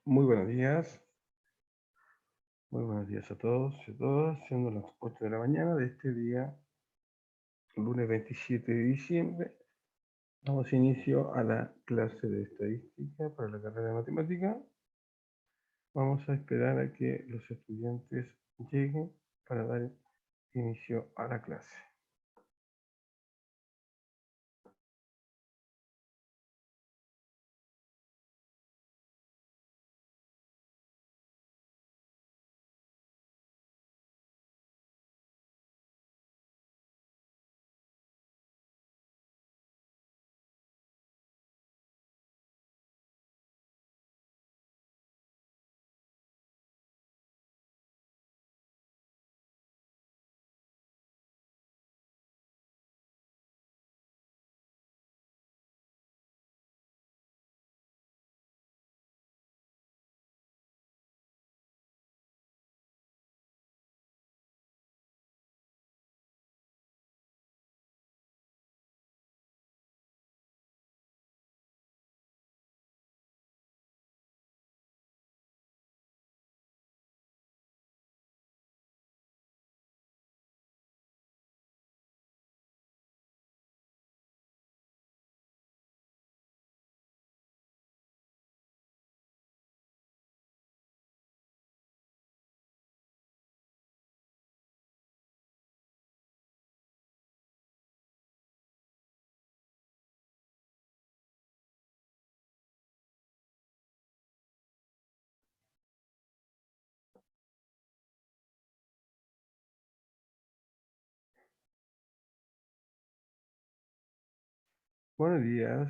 Muy buenos días. Muy buenos días a todos y a todas. Siendo las 8 de la mañana de este día, lunes 27 de diciembre, damos inicio a la clase de estadística para la carrera de matemática. Vamos a esperar a que los estudiantes lleguen para dar inicio a la clase. Buenos días.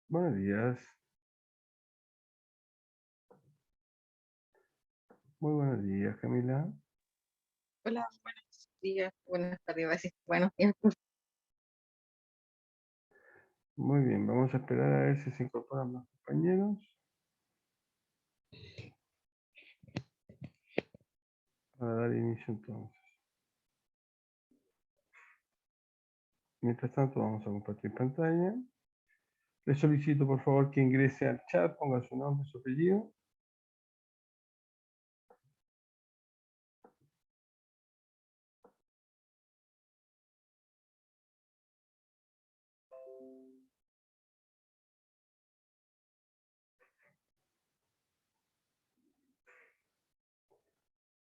Buenos días. Muy buenos días, Camila. Hola, buenos días, buenas tardes, iba a decir buenos días. Muy bien, vamos a esperar a ver si se incorporan los compañeros para dar inicio entonces. Mientras tanto, vamos a compartir pantalla. Les solicito por favor que ingrese al chat, ponga su nombre, su apellido.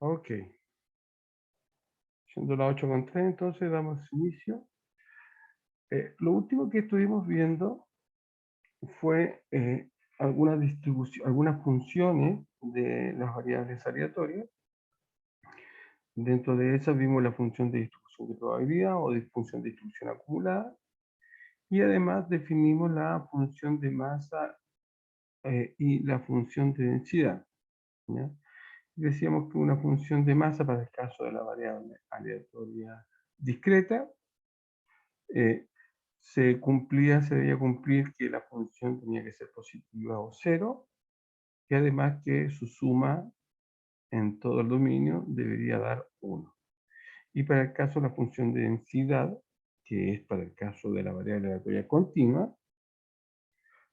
Ok. Siendo las 8:03, entonces damos inicio. Lo último que estuvimos viendo fue algunas funciones de las variables aleatorias. Dentro de esas vimos la función de distribución de probabilidad o de función de distribución acumulada. Y además definimos la función de masa y la función de densidad. ¿Ya? Decíamos que una función de masa para el caso de la variable aleatoria discreta se debía cumplir que la función tenía que ser positiva o cero, y además que su suma en todo el dominio debería dar 1. Y para el caso de la función de densidad, que es para el caso de la variable aleatoria continua,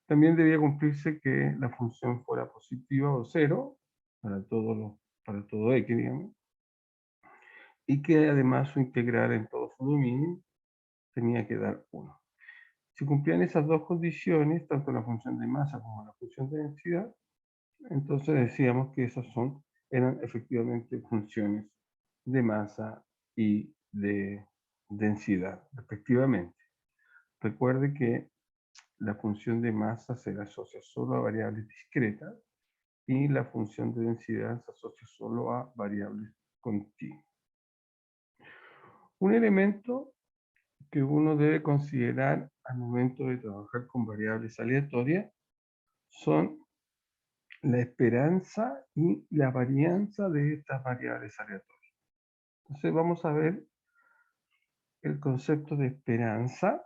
también debía cumplirse que la función fuera positiva o cero para todo x, digamos, y que además su integral en todo su dominio tenía que dar 1. Si cumplían esas dos condiciones, tanto la función de masa como la función de densidad, entonces decíamos que esas eran efectivamente funciones de masa y de densidad, respectivamente. Recuerde que la función de masa se le asocia solo a variables discretas y la función de densidad se asocia solo a variables continuas. Un elemento que uno debe considerar al momento de trabajar con variables aleatorias son la esperanza y la varianza de estas variables aleatorias. Entonces vamos a ver el concepto de esperanza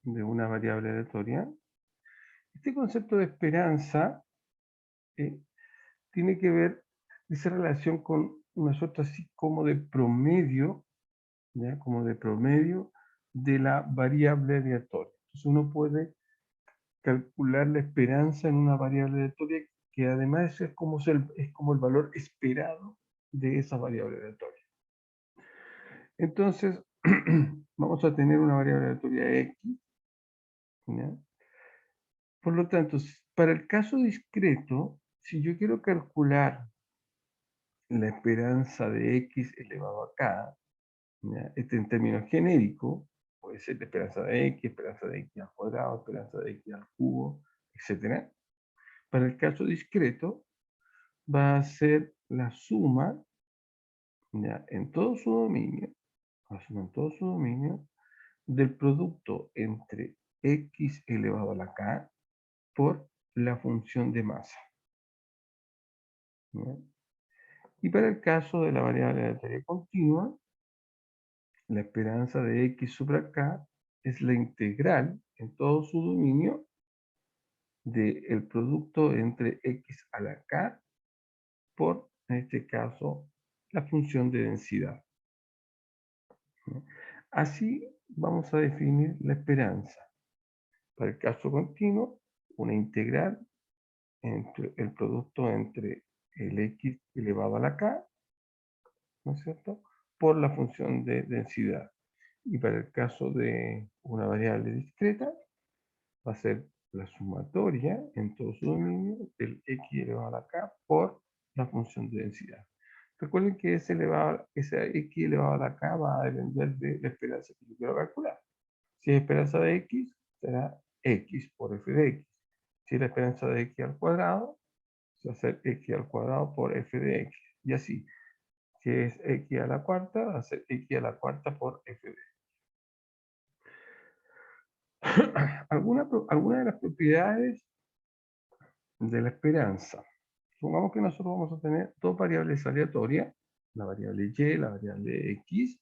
de una variable aleatoria. Este concepto de esperanza tiene que ver esa relación con una suerte así como de promedio, ¿ya? Como de promedio de la variable aleatoria. Entonces uno puede calcular la esperanza en una variable aleatoria que además es como el valor esperado de esa variable aleatoria. Entonces, vamos a tener una variable aleatoria X, ¿ya? Por lo tanto, para el caso discreto, si yo quiero calcular la esperanza de X elevado a K, ¿ya? Este en términos genéricos, puede ser la esperanza de X al cuadrado, esperanza de X al cubo, etc. Para el caso discreto, va a ser la suma, ¿ya? En todo su dominio, la suma en todo su dominio, del producto entre X elevado a la K por la función de masa, ¿ya? Y para el caso de la variable aleatoria continua, la esperanza de X sobre K es la integral en todo su dominio del producto entre X a la K por, en este caso, la función de densidad, ¿no? Así vamos a definir la esperanza. Para el caso continuo, una integral entre el producto entre el X elevado a la K, ¿no es cierto?, por la función de densidad. Y para el caso de una variable discreta, va a ser la sumatoria en todo su dominio del X elevado a la K por la función de densidad. Recuerden que ese X elevado a la K va a depender de la esperanza que yo quiero calcular. Si es esperanza de X, será X por f de X. Si es la esperanza de X al cuadrado, se va a hacer X al cuadrado por f de X. Y así. Si es X a la cuarta, va a ser X a la cuarta por f de X. Alguna de las propiedades de la esperanza. Supongamos que nosotros vamos a tener dos variables aleatorias, la variable y, la variable x,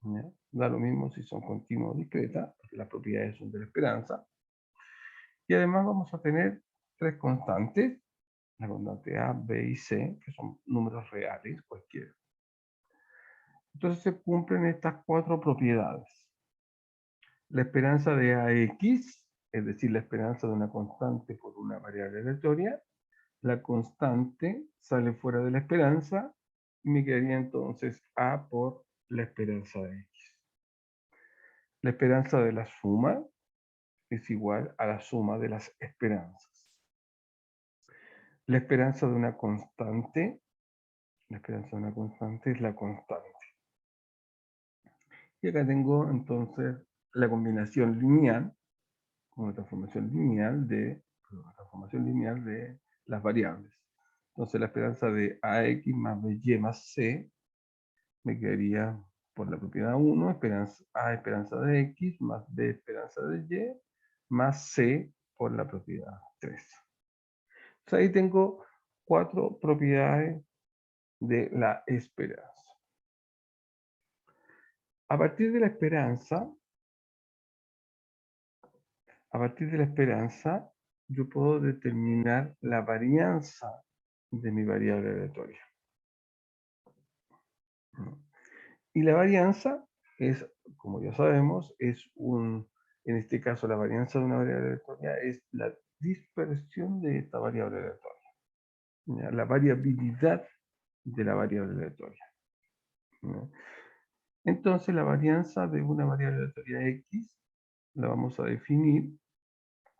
¿ya? Da lo mismo si son continuas o discretas, porque las propiedades son de la esperanza. Y además vamos a tener tres constantes, la constante A, B y C, que son números reales, cualquiera. Entonces se cumplen estas cuatro propiedades. La esperanza de AX, es decir, la esperanza de una constante por una variable aleatoria, la constante sale fuera de la esperanza y me quedaría entonces A por la esperanza de X. La esperanza de la suma es igual a la suma de las esperanzas. La esperanza de una constante, la esperanza de una constante es la constante. Y acá tengo entonces la combinación lineal, con la transformación lineal de las variables. Entonces la esperanza de AX más BY más C me quedaría por la propiedad 1, A esperanza de X más B esperanza de Y más C por la propiedad 3. Entonces ahí tengo cuatro propiedades de la esperanza. A partir de la esperanza, yo puedo determinar la varianza de mi variable aleatoria. Y la varianza es, como ya sabemos, en este caso la varianza de una variable aleatoria es la dispersión de esta variable aleatoria, ¿ya? La variabilidad de la variable aleatoria, ¿ya? Entonces la varianza de una variable aleatoria X la vamos a definir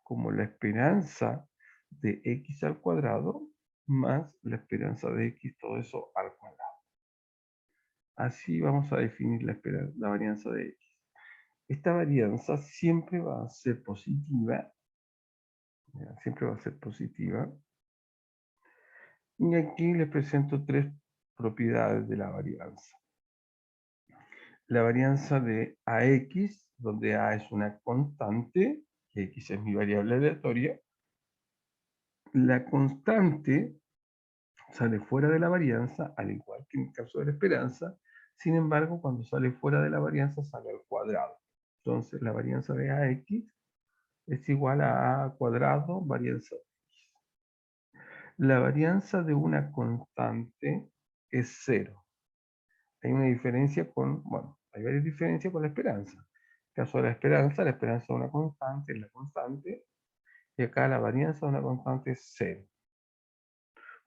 como la esperanza de X al cuadrado más la esperanza de X, todo eso al cuadrado. Así vamos a definir la varianza de X. Esta varianza siempre va a ser positiva, ¿ya? Siempre va a ser positiva. Y aquí les presento tres propiedades de la varianza. La varianza de AX, donde A es una constante, que X es mi variable aleatoria. La constante sale fuera de la varianza, al igual que en el caso de la esperanza. Sin embargo, cuando sale fuera de la varianza, sale al cuadrado. Entonces, la varianza de AX es igual a A cuadrado varianza. la varianza de una constante es 0. Hay una diferencia con, bueno, hay varias diferencias con la esperanza. En el caso de la esperanza es una constante, es la constante, y acá la varianza de una constante es 0.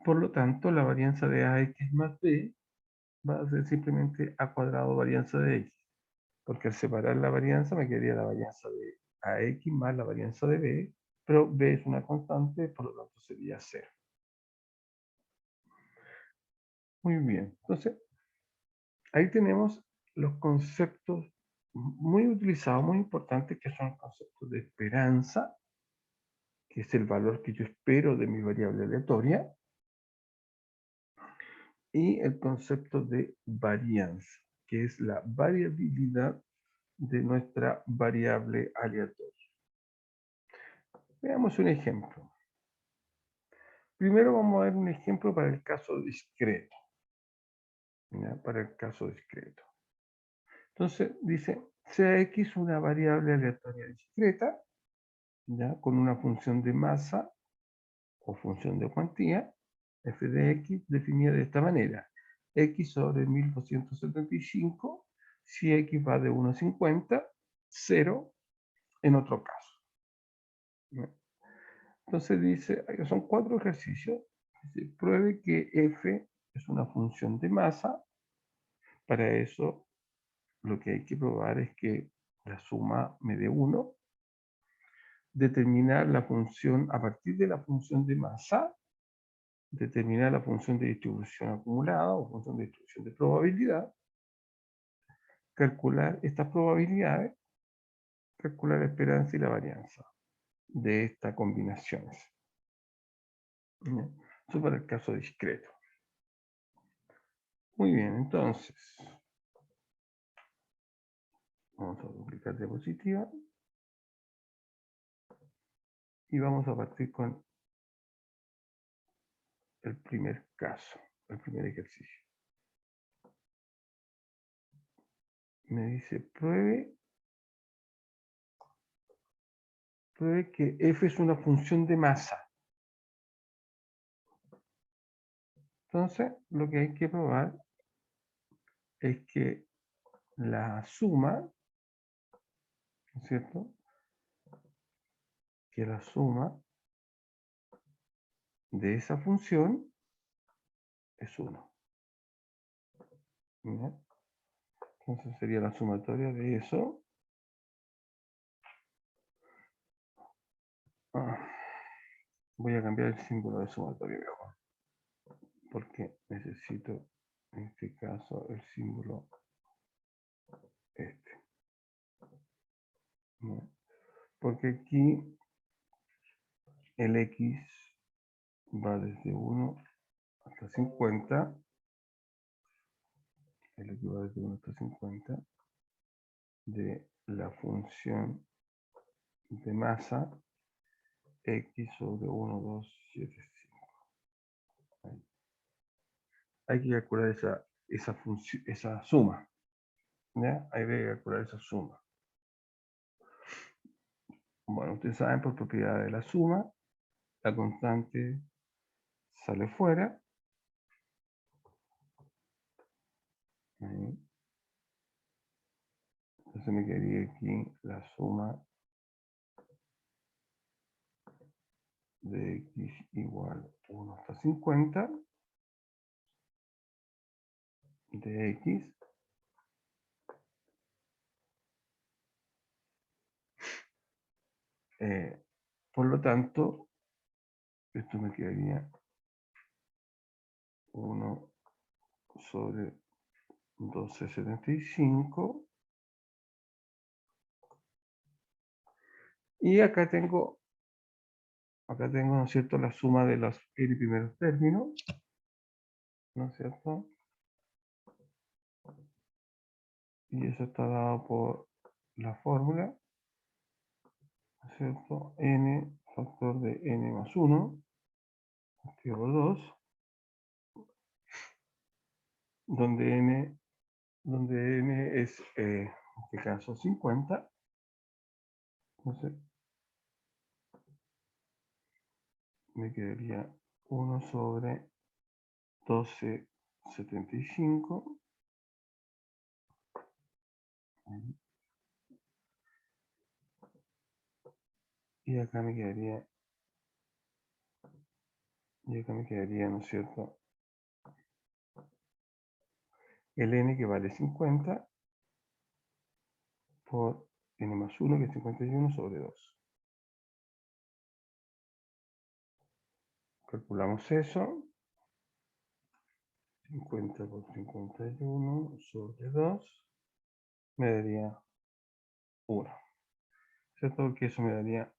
Por lo tanto, la varianza de ax más b va a ser simplemente a cuadrado varianza de x. Porque al separar la varianza me quedaría la varianza de ax más la varianza de b, pero b es una constante, por lo tanto sería 0. Muy bien, entonces ahí tenemos los conceptos muy utilizados, muy importantes, que son conceptos de esperanza, que es el valor que yo espero de mi variable aleatoria, y el concepto de varianza, que es la variabilidad de nuestra variable aleatoria. Veamos un ejemplo. Primero vamos a ver un ejemplo para el caso discreto. ¿Ya? Para el caso discreto. Entonces dice, sea x una variable aleatoria discreta, ¿ya? Con una función de masa o función de cuantía, f de x definida de esta manera. X sobre 1275, si x va de 1 a 50, 0 en otro caso. ¿Ya? Entonces dice, son 4 ejercicios. Dice, pruebe que f es una función de masa. Para eso lo que hay que probar es que la suma me dé 1. Determinar la función, a partir de la función de masa, determinar la función de distribución acumulada o función de distribución de probabilidad, calcular estas probabilidades, calcular la esperanza y la varianza de estas combinaciones. ¿Ya? Eso para el caso discreto. Muy bien, entonces, vamos a duplicar diapositiva y vamos a partir con el primer caso, el primer ejercicio. Me dice, pruebe que f es una función de masa. Entonces, lo que hay que probar es que la suma, ¿no es cierto? Que la suma de esa función es 1. ¿Ya? Entonces sería la sumatoria de eso. Voy a cambiar el símbolo de sumatoria mejor, porque necesito en este caso el símbolo este. ¿Ya? Porque aquí el x va desde 1 hasta 50. El x va desde 1 hasta 50 de la función de masa x sobre 1, 2, 7, 5. Ahí. Hay que calcular esa suma. ¿Ya? Hay que calcular esa suma. Bueno, ustedes saben por propiedad de la suma, la constante sale fuera. Ahí. Entonces me quedaría aquí la suma de x igual 1 hasta 50 de x por lo tanto, esto me quedaría 1 sobre 1275. Y acá tengo, ¿no es cierto?, la suma de los n primeros términos, ¿no es cierto? Y eso está dado por la fórmula, ¿no es cierto? N factor de n más 1, activo 2, donde n es, en este caso, 50. Entonces, me quedaría 1 sobre 12,75. Y acá me quedaría, ¿no es cierto? El n que vale 50 por n más 1, que es 51 sobre 2. Calculamos eso. 50 por 51 sobre 2 me daría 1. ¿Cierto? Porque eso me daría,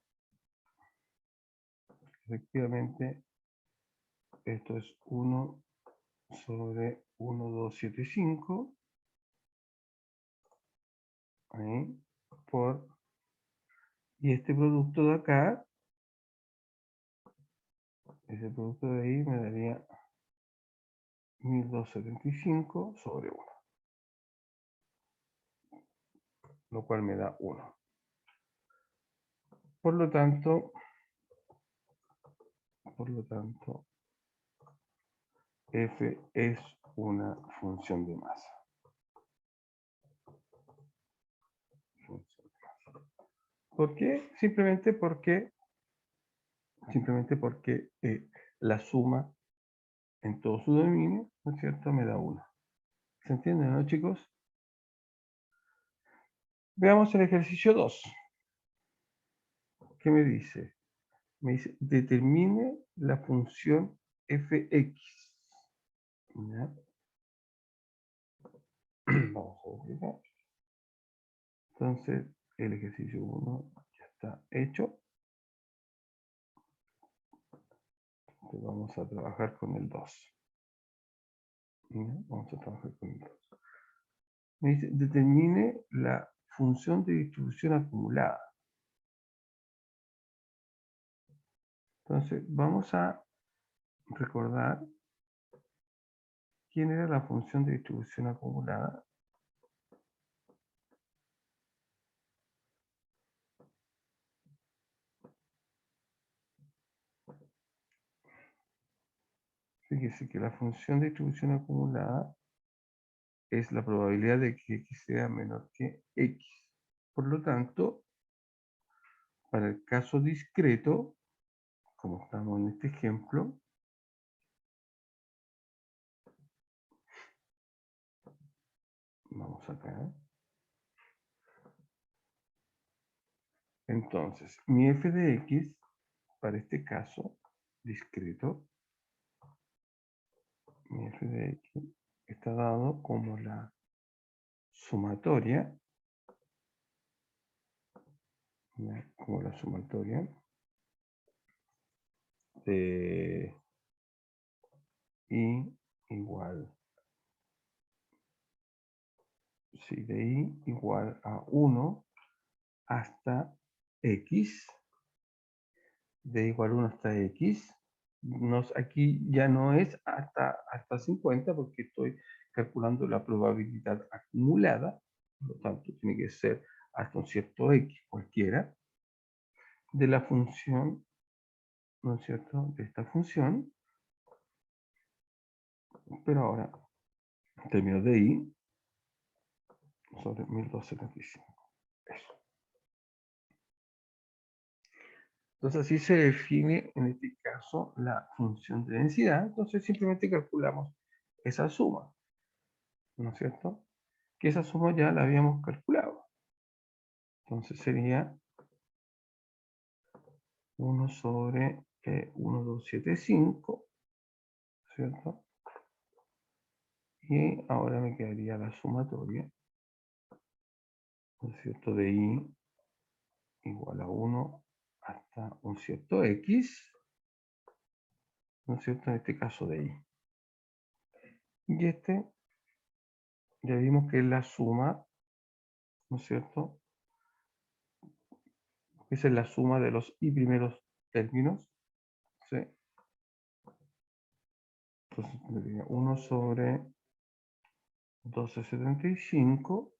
efectivamente, esto es 1 sobre 1275. Ahí, por, y este producto de acá, ese producto de ahí me daría 1275 sobre 1, lo cual me da 1. Por lo tanto, f es una función de masa. ¿Por qué? Simplemente porque la suma en todo su dominio, ¿no es cierto?, me da 1. ¿Se entiende, no, chicos? Veamos el ejercicio 2. ¿Qué me dice? Me dice, determine la función fx. ¿Ya? Vamos a verificar. Entonces, el ejercicio 1 ya está hecho. Entonces, vamos a trabajar con el 2. ¿Ya? Vamos a trabajar con el 2. Me dice, determine la función de distribución acumulada. Entonces, vamos a recordar quién era la función de distribución acumulada. Fíjese que la función de distribución acumulada es la probabilidad de que x sea menor que x. Por lo tanto, para el caso discreto, como estamos en este ejemplo, vamos acá. Entonces, mi f de x, para este caso discreto, mi f de x está dado como la sumatoria, de i igual, sí, de i igual a 1 hasta x, de igual 1 hasta x. Aquí ya no es hasta 50 porque estoy calculando la probabilidad acumulada, por lo tanto tiene que ser hasta un cierto x cualquiera de la función, ¿no es cierto?, de esta función, pero ahora en términos de i sobre 1275. Eso. Entonces así se define en este caso la función de densidad. Entonces simplemente calculamos esa suma, ¿no es cierto? Que esa suma ya la habíamos calculado. Entonces sería 1 sobre 1275, ¿cierto? Y ahora me quedaría la sumatoria, ¿no es cierto?, de i igual a 1 hasta un cierto x, ¿no es cierto?, en este caso de i. Y este, ya vimos que es la suma, ¿no es cierto?, esa es la suma de los i primeros términos, ¿sí? Entonces tendría 1 sobre 1275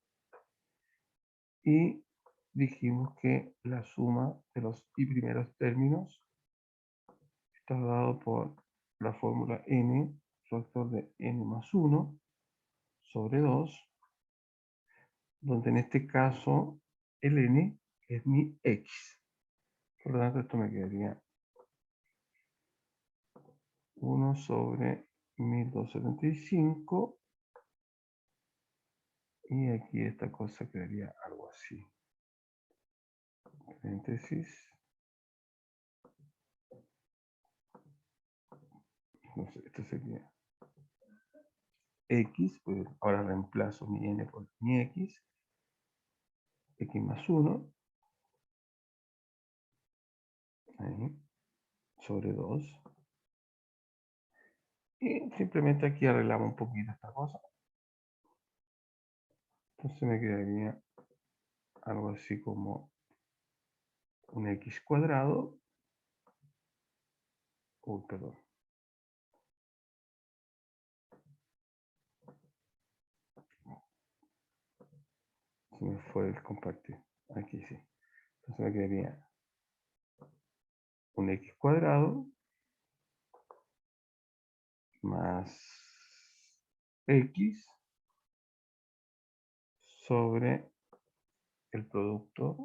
y dijimos que la suma de los i primeros términos está dado por la fórmula n, factor de n más 1 sobre 2, donde en este caso el n es mi x. Por lo tanto, esto me quedaría 1 sobre 1275. Y aquí esta cosa quedaría algo así. Paréntesis. Entonces, esto sería x, pues ahora reemplazo mi n por mi x más 1, ahí, sobre 2. Y simplemente aquí arreglamos un poquito esta cosa. Entonces me quedaría algo así como un x cuadrado. Uy, perdón. Se me fue el compartir. Aquí sí. Entonces me quedaría un x cuadrado más x sobre el producto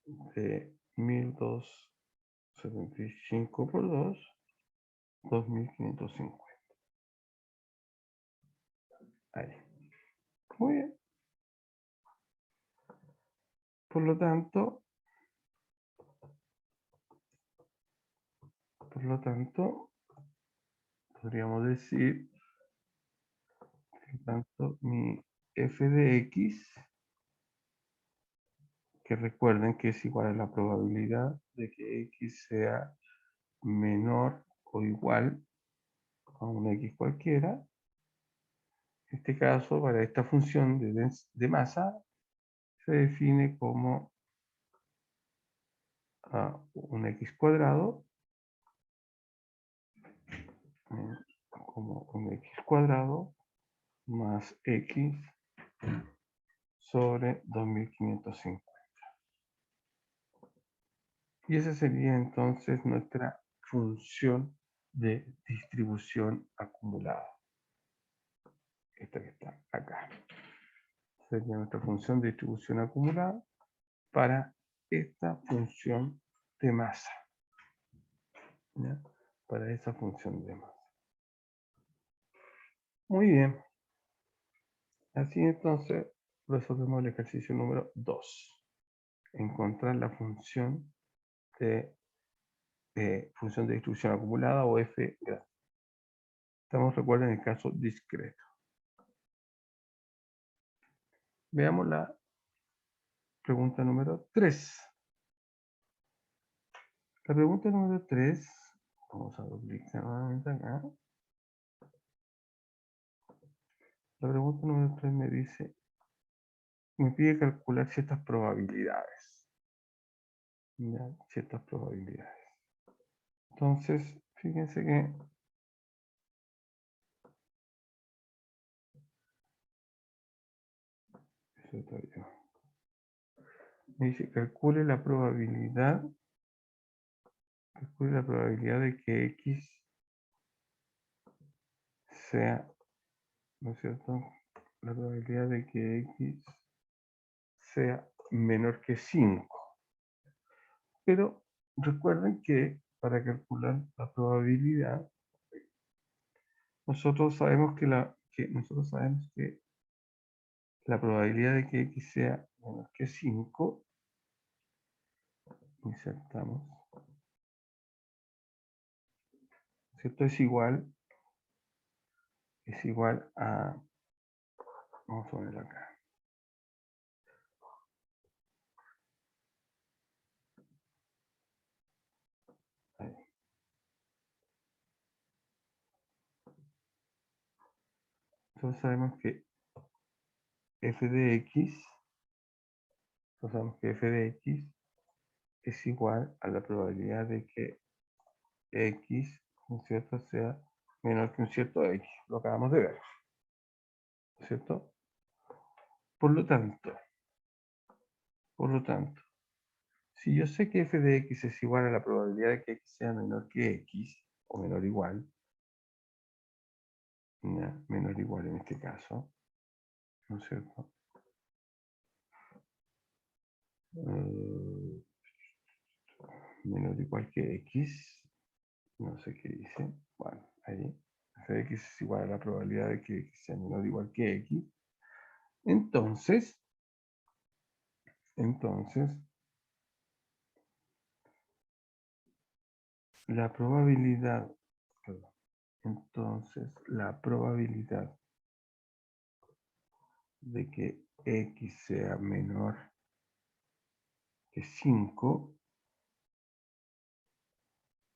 de 1275 por 2, 2550. Ahí. Muy bien. Por lo tanto, podríamos decir que tanto mi f de x, que recuerden que es igual a la probabilidad de que x sea menor o igual a un x cualquiera. En este caso, para esta función de masa, se define como un x cuadrado, como un x cuadrado más x sobre 2550. Y esa sería entonces nuestra función de distribución acumulada. Esta que está acá. Sería nuestra función de distribución acumulada para esta función de masa. ¿Ya? Para esa función de masa. Muy bien. Así entonces resolvemos el ejercicio número 2. Encontrar la función de distribución acumulada o f grande. Estamos, recuerden, en el caso discreto. Veamos la pregunta número 3. La pregunta número 3, vamos a duplicar nuevamente acá. La pregunta número 3 me dice, me pide calcular ciertas probabilidades. ¿Ya? Ciertas probabilidades. Entonces, fíjense que me dice, calcule la probabilidad de que x sea, ¿no es cierto? La probabilidad de que x sea menor que 5. Pero recuerden que para calcular la probabilidad, nosotros sabemos que la probabilidad de que x sea menor que 5, insertamos, ¿cierto? Es igual a, vamos a ponerlo acá. Ahí. Entonces sabemos que f de x, es igual a la probabilidad de que x, ¿no es cierto?, sea menor que un cierto x. Lo acabamos de ver, ¿no es cierto? Por lo tanto, si yo sé que f de x es igual a la probabilidad de que x sea menor que x, o menor o igual, ¿ya? Menor o igual en este caso, ¿no es cierto? Menor o igual que x, no sé qué dice, bueno, ahí, f de x es igual a la probabilidad de que x sea menor o igual que x, entonces, la probabilidad, perdón, entonces la probabilidad de que x sea menor que 5,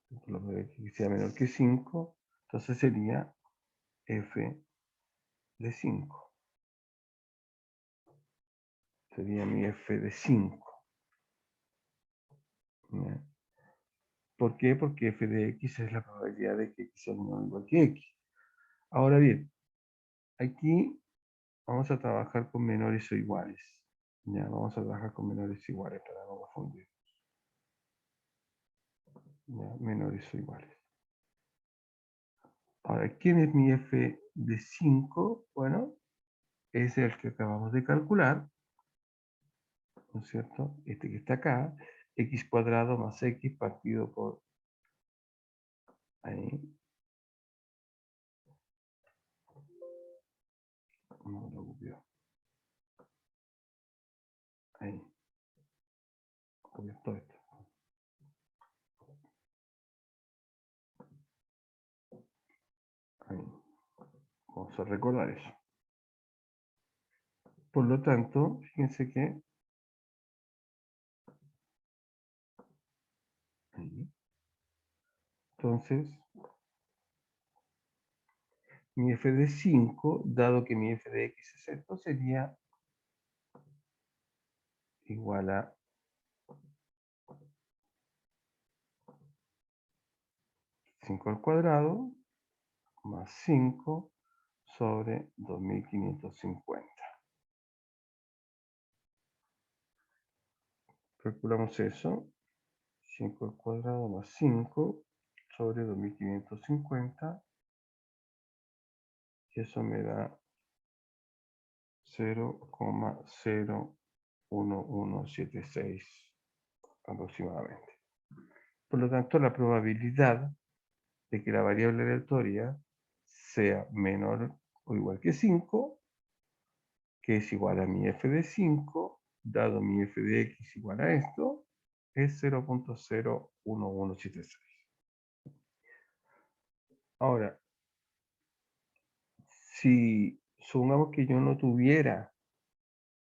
la probabilidad de que x sea menor que 5, entonces sería f de 5. Sería mi f de 5. ¿Ya? ¿Por qué? Porque f de x es la probabilidad de que x sea menor o igual que x. Ahora bien, aquí vamos a trabajar con menores o iguales. Ya, vamos a trabajar con menores o iguales para no confundir. Ya, menores o iguales. Ahora, ¿quién es mi f de 5? Bueno, es el que acabamos de calcular, ¿no es cierto? Este que está acá, x cuadrado más x partido por ahí. No lo copió. Ahí. Copió todo esto. Ahí. Vamos a recordar eso. Por lo tanto, fíjense que ahí. Entonces, mi f de 5, dado que mi f de x es esto, sería igual a 5 al cuadrado más 5 sobre 2550. Calculamos eso. 5 al cuadrado más 5 sobre 2550. Y eso me da 0,01176 aproximadamente. Por lo tanto, la probabilidad de que la variable aleatoria sea menor o igual que 5, que es igual a mi f de 5, dado mi f de x igual a esto, es 0,01176. Ahora, si supongamos que yo no tuviera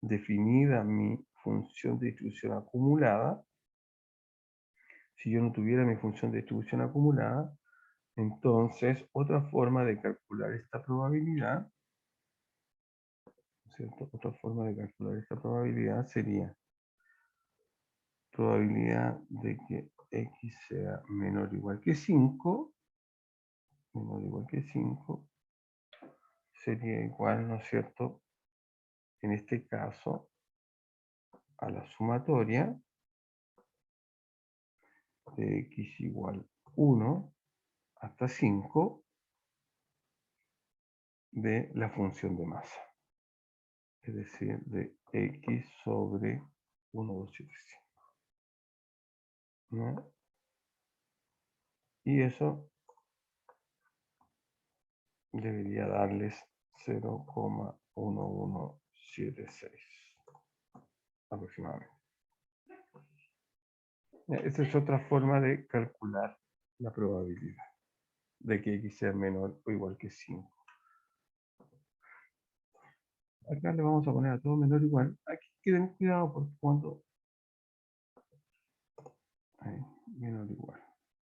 definida mi función de distribución acumulada, si yo no tuviera mi función de distribución acumulada, entonces otra forma de calcular esta probabilidad, ¿cierto? Otra forma de calcular esta probabilidad sería probabilidad de que x sea menor o igual que 5, menor o igual que 5, sería igual, ¿no es cierto?, en este caso, a la sumatoria de x igual 1 hasta 5 de la función de masa. Es decir, de x sobre 1275. ¿No? Y eso debería darles 0,1176 aproximadamente. Esta es otra forma de calcular la probabilidad de que x sea menor o igual que 5. Acá le vamos a poner a todo menor o igual. Aquí queden cuidado porque cuando... Ahí, menor o igual.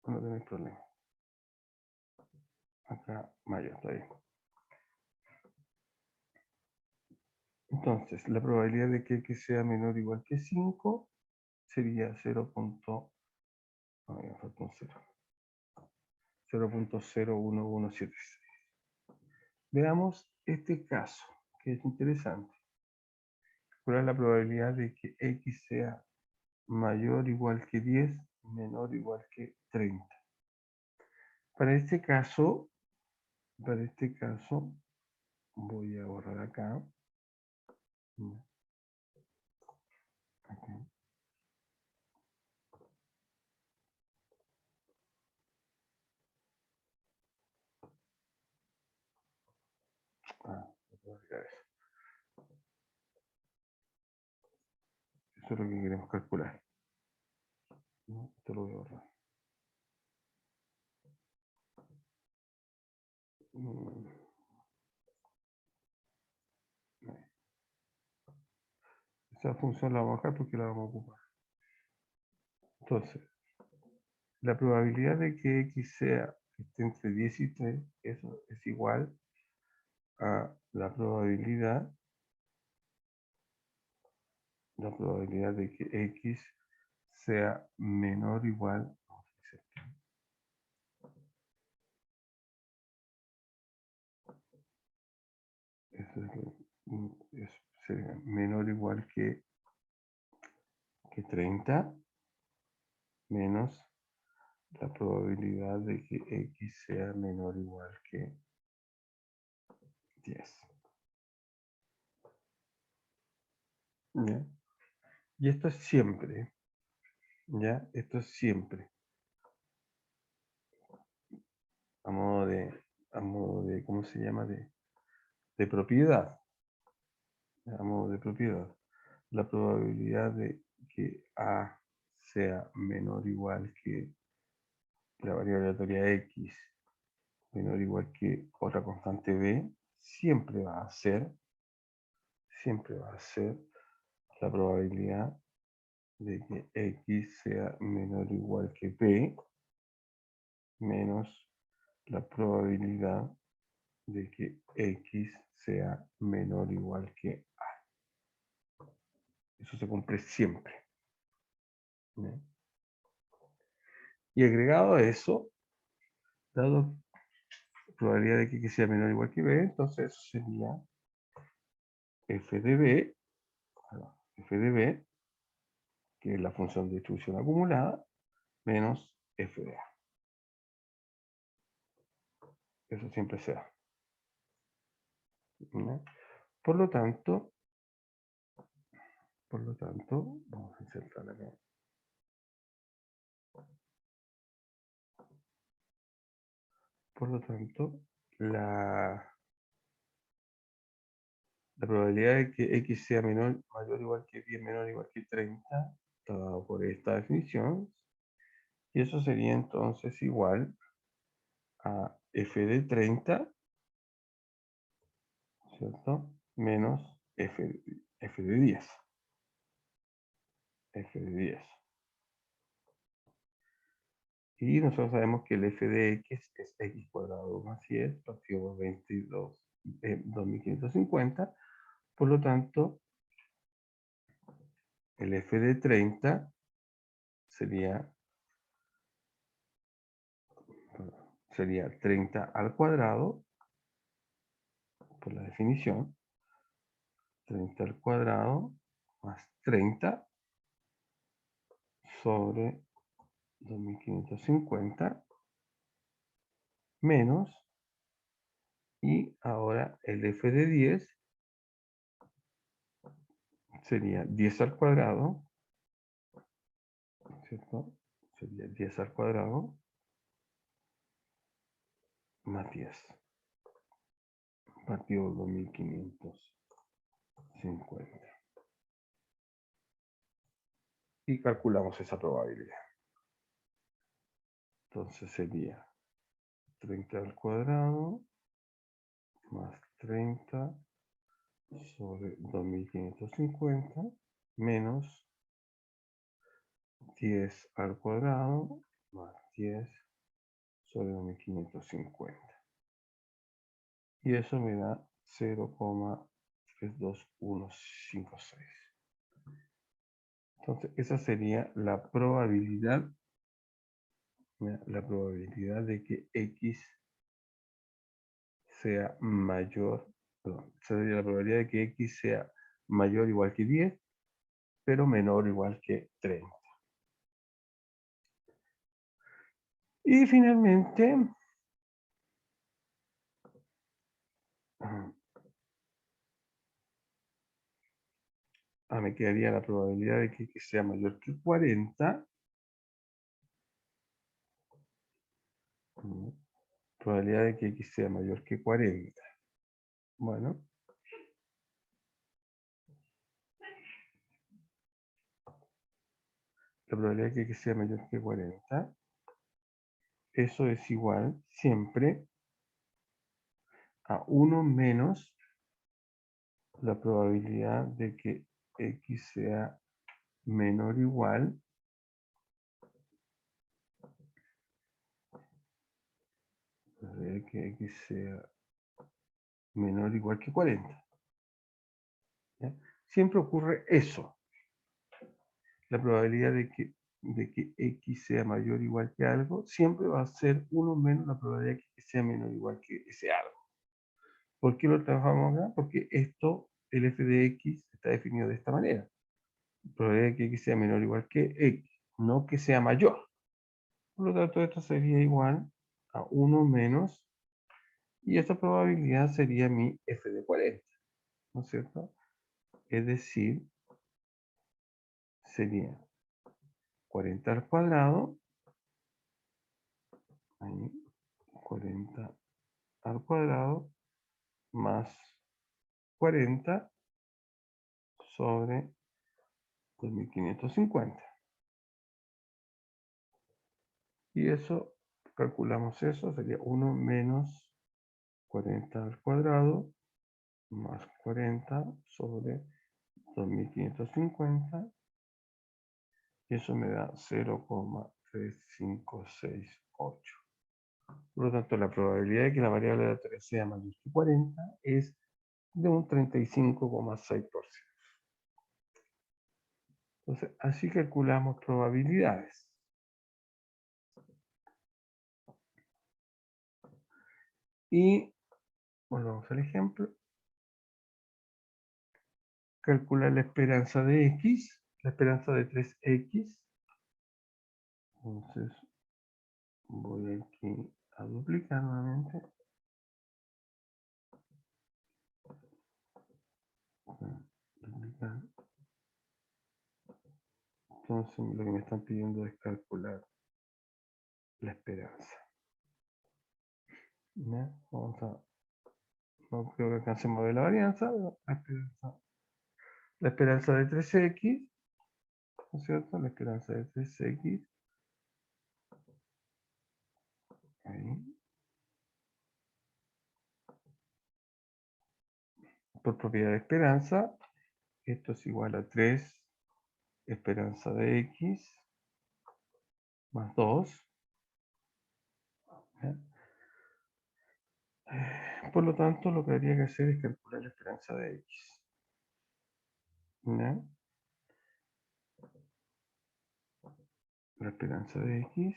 No tenéis problema. Acá mayor, está bien. Entonces, la probabilidad de que x sea menor o igual que 5 sería 0,01176. Veamos este caso, que es interesante. ¿Cuál es la probabilidad de que x sea mayor o igual que 10, menor o igual que 30? Para este caso, voy a borrar acá. Acá. Voy a borrar eso. Eso es lo que queremos calcular. ¿No? Esto lo voy a borrar. Esa función la vamos a bajar porque la vamos a ocupar. Entonces, la probabilidad de que x sea esté entre 10 y 3, eso es igual a la probabilidad de que x sea menor o igual, eso sería menor o igual que 30 menos la probabilidad de que x sea menor o igual que 10. ¿Ya? Y esto es siempre, ¿ya? Esto es siempre. A modo de ¿cómo se llama? De propiedad. A modo de propiedad. La probabilidad de que A sea menor o igual que la variable aleatoria x, menor o igual que otra constante b, siempre va a ser la probabilidad de que x sea menor o igual que b menos la probabilidad de que x sea menor o igual que a. Eso se cumple siempre. ¿No? Y agregado a eso, dado probabilidad de que x sea menor o igual que b, entonces eso sería f de b, que es la función de distribución acumulada, menos f de a. Eso siempre se da. ¿No? Por lo tanto, vamos a insertar acá. Por lo tanto, la probabilidad de que x sea mayor o igual que 10, menor o igual que 30, está dado por esta definición. Y eso sería entonces igual a f de 30, ¿cierto? Menos f de 10. F de 10. Y nosotros sabemos que el f de x es x cuadrado más 10 partido por 2550. Por lo tanto, el f de 30 sería 30 al cuadrado, por la definición, 30 al cuadrado más 30 sobre 2550 menos, y ahora el f de 10 sería 10 al cuadrado, ¿cierto? Sería 10 al cuadrado más 10 partido por 2550. Y calculamos esa probabilidad. Entonces sería 30 al cuadrado más 30 sobre 2550 menos 10 al cuadrado más 10 sobre 2550. Y eso me da 0,32156. Entonces, esa sería la probabilidad de que x sea mayor, perdón, sería la probabilidad de que x sea mayor o igual que 10, pero menor o igual que 30. Y finalmente, me quedaría la probabilidad de que x sea mayor que 40. Probabilidad de que x sea mayor que 40. Bueno. La probabilidad de que x sea mayor que 40. Eso es igual siempre a 1 menos la probabilidad de que x sea menor o igual de que x sea menor o igual que 40. ¿Ya? Siempre ocurre eso. La probabilidad de que x sea mayor o igual que algo siempre va a ser 1 menos la probabilidad de que x sea menor o igual que ese algo. ¿Por qué lo trabajamos acá? Porque esto, el f de x, está definido de esta manera. Probabilidad de que x sea menor o igual que x, no que sea mayor. Por lo tanto, esto sería igual a 1 menos, y esta probabilidad sería mi f de 40, ¿no es cierto? Es decir, sería 40 al cuadrado, ahí, 40 al cuadrado, más 40 sobre 2550. Y eso, calculamos eso, sería 1 menos 40 al cuadrado, más 40 sobre 2550, y eso me da 0,3568. Por lo tanto, la probabilidad de que la variable de la 3 sea mayor que 40 es de un 35,6%. Entonces, así calculamos probabilidades. Y volvamos al ejemplo. Calcular la esperanza de x, la esperanza de 3x. Entonces, voy aquí a duplicar nuevamente. Duplicar. Entonces, lo que me están pidiendo es calcular la esperanza. ¿Ya? No creo que alcancemos a ver la varianza, pero la esperanza de 3x, ¿no es cierto? La esperanza de 3x, ahí, por propiedad de esperanza, esto es igual a 3 esperanza de x más 2. ¿Ya? Por lo tanto, lo que habría que hacer es calcular la esperanza de x. ¿Ya? La esperanza de x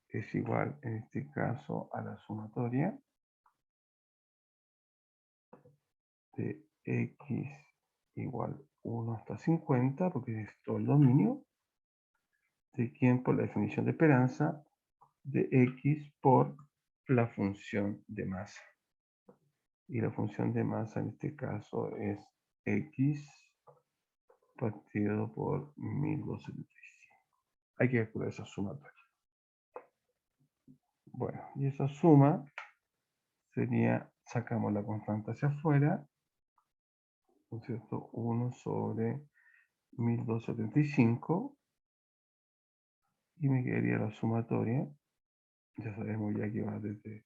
es igual, en este caso, a la sumatoria de x igual 1 hasta 50, porque es todo el dominio, de quién por la definición de esperanza, de x por la función de masa. Y la función de masa en este caso es x partido por 1275. Hay que calcular esa sumatoria. Bueno, y esa suma sería, sacamos la constante hacia afuera, ¿no es cierto? 1 sobre 1275, y me quedaría la sumatoria. Ya sabemos ya que va desde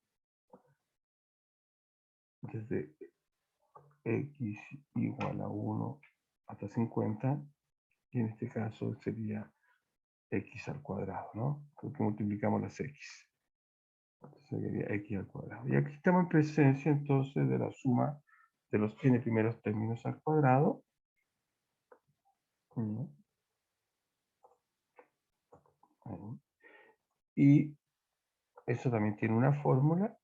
x igual a 1 hasta 50, y en este caso sería x al cuadrado, ¿no? Porque multiplicamos las x. Entonces sería x al cuadrado. Y aquí estamos en presencia entonces de la suma de los n primeros términos al cuadrado. ¿No? Ahí. Y eso también tiene una fórmula.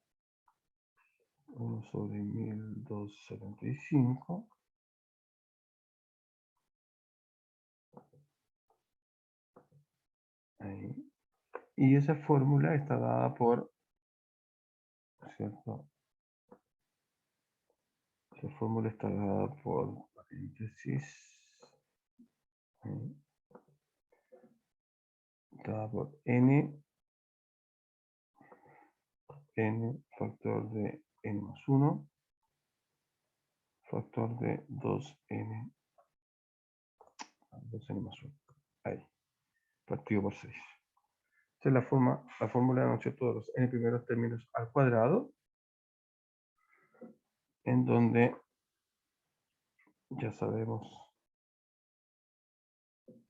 1 sobre 1275. Ahí. Y esa fórmula está dada por es cierto? La fórmula está dada por paréntesis. Dada por n factor de n más 1, factor de 2n más 1. Ahí, partido por 6. Esta es la fórmula, ¿no es cierto?, de los n primeros términos al cuadrado, en donde ya sabemos,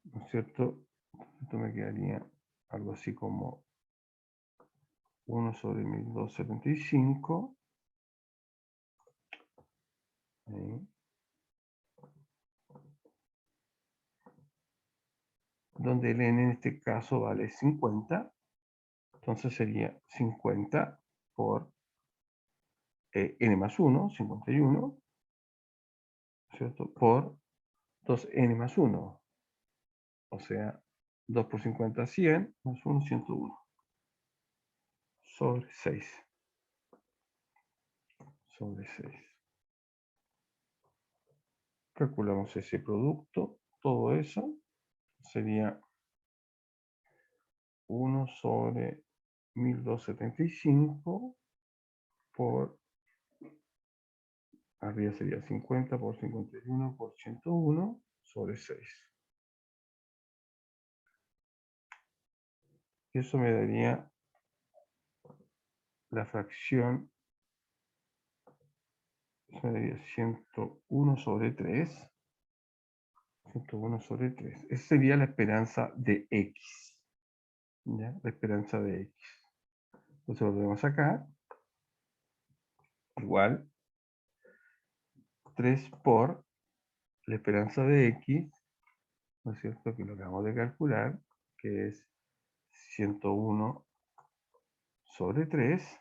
¿no es cierto? Esto me quedaría algo así como 1 sobre 1275. Ahí. Donde el n en este caso vale 50. Entonces sería 50 por n más 1, 51, ¿cierto? Por 2n más 1. O sea, 2 por 50, 100, más 1, 101. Sobre 6. Sobre 6. Calculamos ese producto. Todo eso sería 1 sobre 1275 por, arriba sería 50 por 51 por 101 sobre 6. Eso me daría la fracción, eso me daría 101 sobre 3. 101 sobre 3. Esa sería la esperanza de X. ¿Ya? La esperanza de X. Entonces lo tenemos acá. Igual 3 por la esperanza de X, ¿no es cierto? Que lo acabamos de calcular, que es 101 sobre 3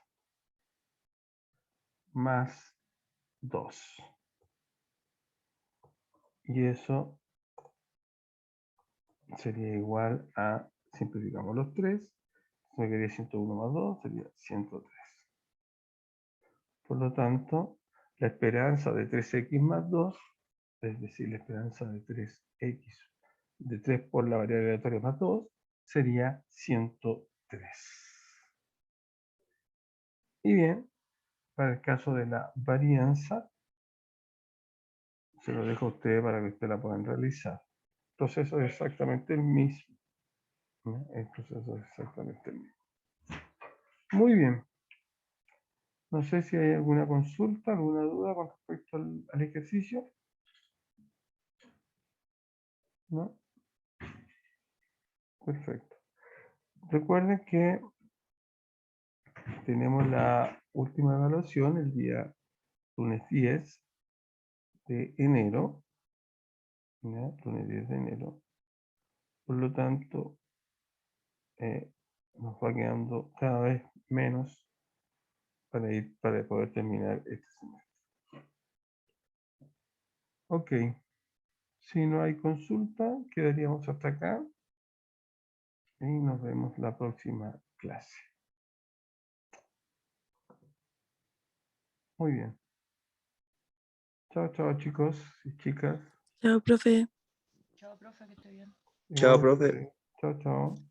más 2. Y eso sería igual a, simplificamos los 3, me quedaría 101 más 2, sería 103. Por lo tanto, la esperanza de 3x más 2, es decir, la esperanza de 3x, de 3 por la variable aleatoria más 2, sería 103. Y bien, para el caso de la varianza, se lo dejo a ustedes para que ustedes la puedan realizar. El proceso es exactamente el mismo. ¿No? El proceso es exactamente el mismo. Muy bien. No sé si hay alguna consulta, alguna duda con respecto al ejercicio. ¿No? Perfecto. Recuerden que tenemos la última evaluación el día lunes 10 de enero. ¿Ya? Lunes 10 de enero. Por lo tanto, nos va quedando cada vez menos para poder terminar este semestre. Ok. Si no hay consulta, quedaríamos hasta acá. Y nos vemos la próxima clase. Muy bien. Chao, chao, chicos y chicas. Chao, profe. Chao, profe, que esté bien. Chao, profe. Igualmente. Chao, chao.